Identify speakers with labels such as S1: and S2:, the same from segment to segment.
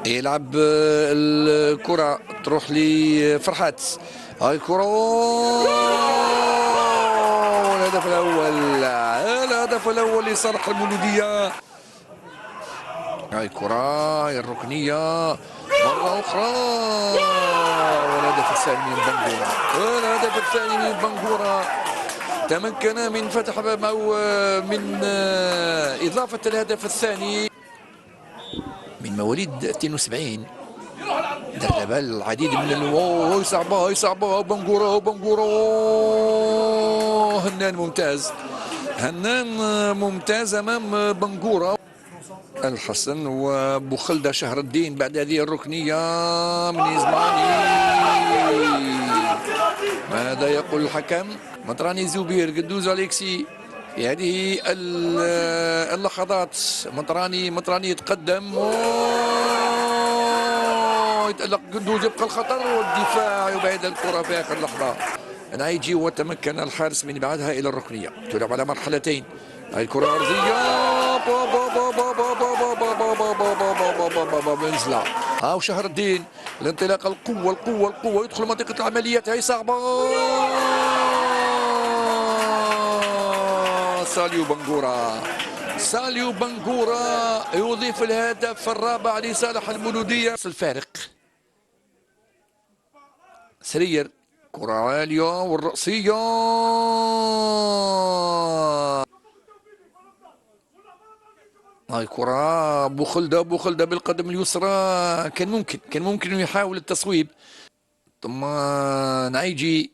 S1: يلعب الكرة تروح لفرحات. هاي الكرة الهدف الأول، الهدف الأول لصالح المولودية. هاي الكرة هاي الركنية مرة أخرى، والهدف الثاني من بنغورة، الهدف الثاني من بنغورة. تمكن من فتح أو من إضافة الهدف الثاني من مواليد 72. درب العديد من هاي صعبة، هاي صعبة. بنغورة، بنغورة هنان ممتاز، هنان ممتاز أمام بنغورة. الحسن وبوخلدة شهر الدين بعد هذه الركنية من إزماني. ماذا يقول الحكم؟ مطراني زبير، قدوز أليكسي في هذه اللحظات. مطراني يتقدم يتألق قدوز، يبقى الخطر والدفاع يبعد الكرة في آخر لحظة. نايجي وتمكن الحارس من إبعادها إلى الركنية. تلعب على مرحلتين. هاي الكرة أرضية بنزلة. هاو شهر الدين الانطلاق، القوة القوة القوة، يدخل منطقة العمليات. هاي صعبة. ساليو بنغورة، ساليو بنغورة يضيف الهدف الرابع لصالح المولودية. الفارق سرير، كرة عالية والرأسية. هاي كرة بوخلدة بالقدم اليسرى. كان ممكن يحاول التصويب. ثم نعيجي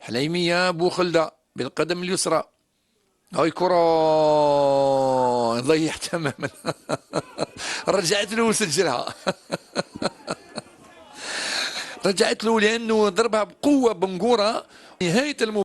S1: حليمية، بوخلدة بالقدم اليسرى. هاي كرة ضيع تماما. رجعت له وسجلها. رجعت له لأنه ضربها بقوة بنغورة. نهاية